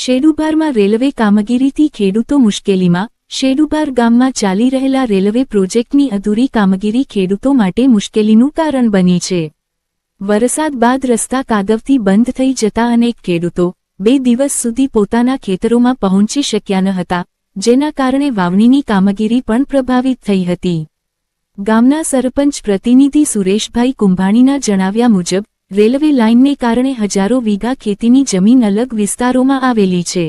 શેડુબારમાં railway કામગીરીથી ખેડૂતો મુશ્કેલીમાં। શેડુબાર ગામમાં ચાલી રહેલા રેલવે પ્રોજેક્ટની અધૂરી કામગીરી ખેડૂતો માટે મુશ્કેલીનું કારણ બની છે। વરસાદ બાદ રસ્તા કાદવથી બંધ થઈ જતા અનેક ખેડૂતો 2 દિવસ સુધી પોતાના ખેતરોમાં પહોંચી શક્યા ન હતા, જેના કારણે વાવણીની કામગીરી પણ પ્રભાવિત થઈ હતી। ગામના સરપંચ પ્રતિનિધિ સુરેશભાઈ કુંભાણીના જણાવ્યા મુજબ રેલવે લાઇનને કારણે હજારો વીઘા ખેતીની જમીન અલગ વિસ્તારોમાં આવેલી છે।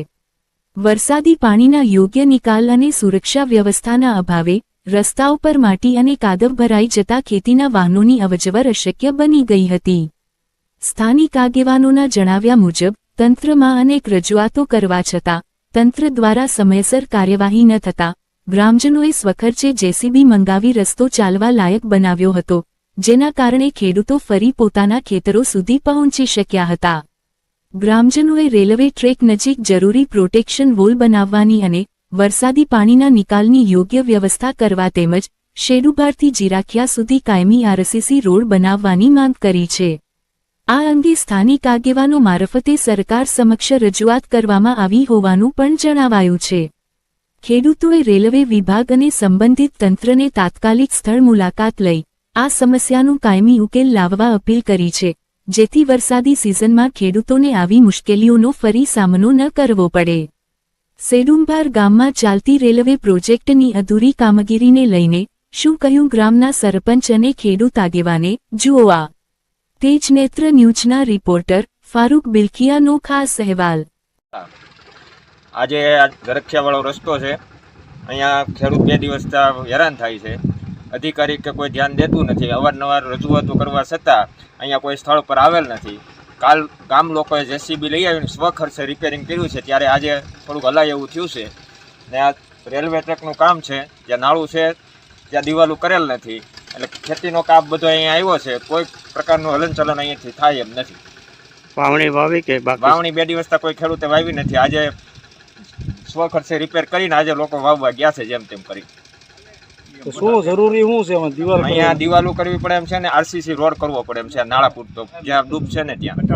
વરસાદી પાણીના યોગ્ય નિકાલ અને સુરક્ષા વ્યવસ્થાના અભાવે રસ્તાઓ પર માટી અને કાદવ ભરાઈ જતા ખેતીના વાહનોની અવરજવર અશક્ય બની ગઈ હતી। સ્થાનિક આગેવાનોના જણાવ્યા મુજબ તંત્રમાં અનેક રજૂઆતો કરવા છતાં તંત્ર દ્વારા સમયસર કાર્યવાહી ન થતાં ગ્રામજનોએ સ્વખર્ચે જેસીબી મંગાવી રસ્તો ચાલવા લાયક બનાવ્યો હતો, જેના કારણે ખેડૂતો ફરી પોતાના ખેતરો સુધી પહોંચી શક્યા હતા। ગ્રામજનોએ રેલવે ટ્રેક નજીક જરૂરી પ્રોટેક્શન વોલ બનાવવાની અને વરસાદી પાણીના નિકાલની યોગ્ય વ્યવસ્થા કરવા તેમજ શેડુબારથી જીરાખિયા સુધી કાયમી આરસીસી રોડ બનાવવાની માંગ કરી છે। આ અંગે સ્થાનિક આગેવાનો મારફતે સરકાર સમક્ષ રજૂઆત કરવામાં આવી હોવાનું પણ જણાવાયું છે। ખેડૂતોએ રેલવે વિભાગ અને સંબંધિત તંત્રને તાત્કાલિક સ્થળ મુલાકાત લઈ આ સમસ્યાનું કાયમી ઉકેલ લાવવા અપીલ કરી છે, જેથી વરસાદી સિઝનમાં ખેડૂતોને આવી મુશ્કેલીઓનો ફરી સામનો ન કરવો પડે। શેડુબાર ગામમાં ચાલતી રેલવે પ્રોજેક્ટની અધૂરી કામગીરીને લઈને શું કહ્યું ગ્રામના સરપંચ અને ખેડૂત આગેવાને, જુઓ આ તેજનેત્ર ન્યૂઝના રિપોર્ટર ફારૂક બિલખિયાનો ખાસ અહેવાલ। આજે ગરખિયાવાળો રસ્તો છે, અહીંયા ખેડૂત 2 દિવસથી હેરાન થાય છે। અધિકારી કે કોઈ ધ્યાન દેતું નથી। અવારનવાર રજૂઆતો કરવા છતાં અહીંયા કોઈ સ્થળ પર આવેલ નથી। કાલ ગામ લોકોએ જેસીબી લઈ આવીને સ્વખર્ચે રિપેરિંગ કર્યું છે, ત્યારે આજે થોડુંક હલાય એવું થયું છે ને આ રેલવે ટ્રેકનું કામ છે, જ્યાં નાળું છે ત્યાં દિવાલું કરેલ નથી, એટલે ખેતીનો કાપ બધો અહીંયા આવ્યો છે, કોઈ પ્રકારનું હલનચલન અહીંયાથી થાય એમ નથી। વાવણી વાવી કે વાવણી 2 દિવસથી કોઈ ખેડૂતે વાવી નથી। આજે સ્વખર્ચે રિપેર કરીને આજે લોકો વાવવા ગયા છે જેમ તેમ કરી। શું જરૂરી શું છે અહીંયા દિવાલો કરવી પડે એમ છે ને આરસીસી રોડ કરવો પડે એમ છે, નાળા પૂરતો જ્યાં ડૂબ છે ને ત્યાં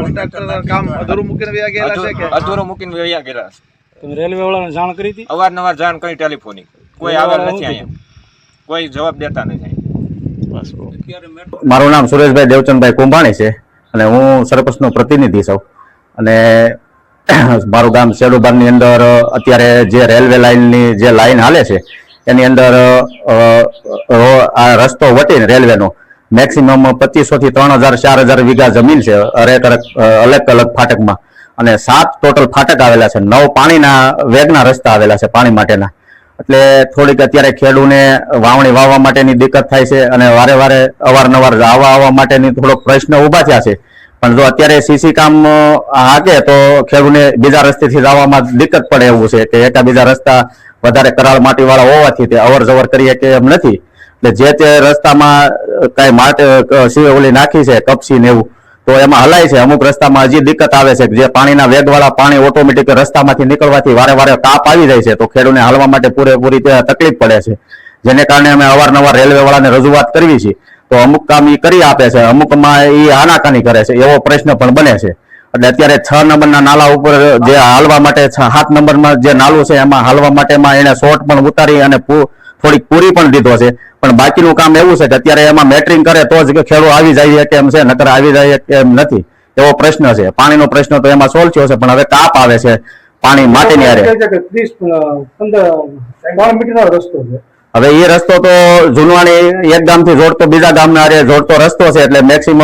કામ અધૂરું મૂકીને વયા ગયેલા છે કે અધૂરો મૂકીને વયા ગયેલા છે। તમે રેલવે વાળાને જાણ કરી હતી? અવારનવાર જાણ કરી ટેલિફોનિક, કોઈ આવેલ નથી અહીંયા, કોઈ જવાબ દેતા નથી। મારું નામ સુરેશભાઈ દેવચંદભાઈ કુંભાણી છે અને હું સરપંચનો પ્રતિનિધિ છું અને મારું ગામ શેડુબારની અંદર અત્યારે જે રેલવે લાઇનની જે લાઇન હાલે છે એની અંદર આ રસ્તો વટીને રેલવેનો મેક્સિમમ 2500 થી 3000-4000 વીઘા જમીન છે અલગ અલગ ફાટકમાં, અને 7 ટોટલ ફાટક આવેલા છે, 9 પાણીના વેગના રસ્તા આવેલા છે પાણી માટેના। એટલે થોડીક અત્યારે ખેડૂને વાવણી વાવવા માટેની દિક્કત થાય છે અને વારે વારે અવારનવાર આવવા માટેની થોડોક પ્રશ્ન ઊભા થયા છે। પણ જો અત્યારે સીસી કામ હાકે તો ખેડૂને બીજા રસ્તેથી જવામાં દિક્કત પડે એવું છે કે એકાબીજા રસ્તા વધારે કરાળ માટીવાળા હોવાથી તે અવર જવર કરીએ કે એમ નથી। એટલે જે તે રસ્તામાં કઈ માટી ઓલી નાખી છે કપસી ને એવું તો એમાં હલાય છે। અમુક રસ્તામાં હજી દિક્કત આવે છે કે જે પાણીના વેગવાળા પાણી ઓટોમેટિક રસ્તામાંથી નીકળવાથી વારે વારે કાપ આવી જાય છે, તો ખેડૂને હાલવા માટે પૂરેપૂરી તકલીફ પડે છે, જેને કારણે અમે અવારનવાર રેલવે વાળાને રજૂઆત કરવી છે તો અમુક કામ એ કરી આપે છે, અમુકમાં એ આનાકાની કરે છે, એવો પ્રશ્ન પણ બને છે। એટલે અત્યારે 6 નંબરના નાલા ઉપર જે હાલવા માટે 7 નંબરમાં જે નાલું છે એમાં હાલવા માટેમાં એને શોર્ટ પણ ઉતારી અને થોડીક પૂરી પણ દીધો છે, પણ બાકીનું કામ એવું છે કે અત્યારે એમાં મેટરિંગ કરે તો જ ખેડૂત આવી જાય કે એમ છે, નકર આવી જાય કે એમ નથી, એવો પ્રશ્ન છે। પાણીનો પ્રશ્ન તો એમાં સોલ્વ થયો છે, પણ હવે કાપ આવે છે પાણી માટેની હારે। 30-15 મીટરનો રસ્તો છે। હવે એ રસ્તો તો જુનવાણી એક ગામથી જોડતો બીજા ગામના હારે જોડતો રસ્તો છે, એટલે મેક્સિમમ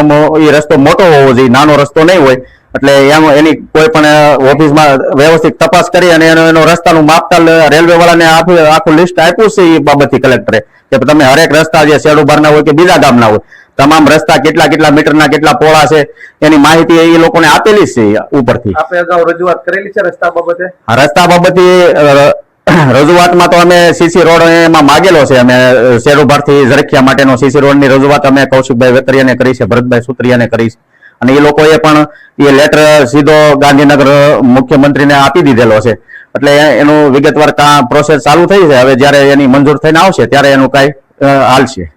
એ રસ્તો મોટો હોવો જોઈએ, નાનો રસ્તો નહીં હોય। એટલે એની કોઈ પણ ઓફિસમાં વ્યવસ્થિત તપાસ કરી અને એનો રસ્તાનું માપતાલ રેલવે વાળાને આખું લિસ્ટ આપ્યું છે એ બાબતથી કલેક્ટરે કે તમે હરેક રસ્તા જે શેડુબારના હોય કે બીજા ગામના હોય તમામ રસ્તા કેટલા મીટરના કેટલા પહોળા છે એની માહિતી એ લોકોને આપેલી જ છે ઉપરથી। આપણે અગાઉ રજૂઆત કરેલી છે રસ્તા બાબતે? રસ્તા બાબતે રજૂઆતમાં તો અમે સીસી રોડ એમાં માગેલો છે, અમે શેડુબારથી ઝરખિયા માટેનો સીસી રોડની રજૂઆત અમે કૌશિકભાઈ વેકરિયાને કરી છે, ભરતભાઈ સુત્રિયાને કરી છે, અને એ લોકોએ પણ એ લેટર સીધો ગાંધીનગર મુખ્યમંત્રીને આપી દીધેલો છે। એટલે એનું વિગતવાર પ્રોસેસ ચાલુ થઈ છે, હવે જ્યારે એની મંજૂર થઈને આવશે ત્યારે એનું કાંઈ હાલશે।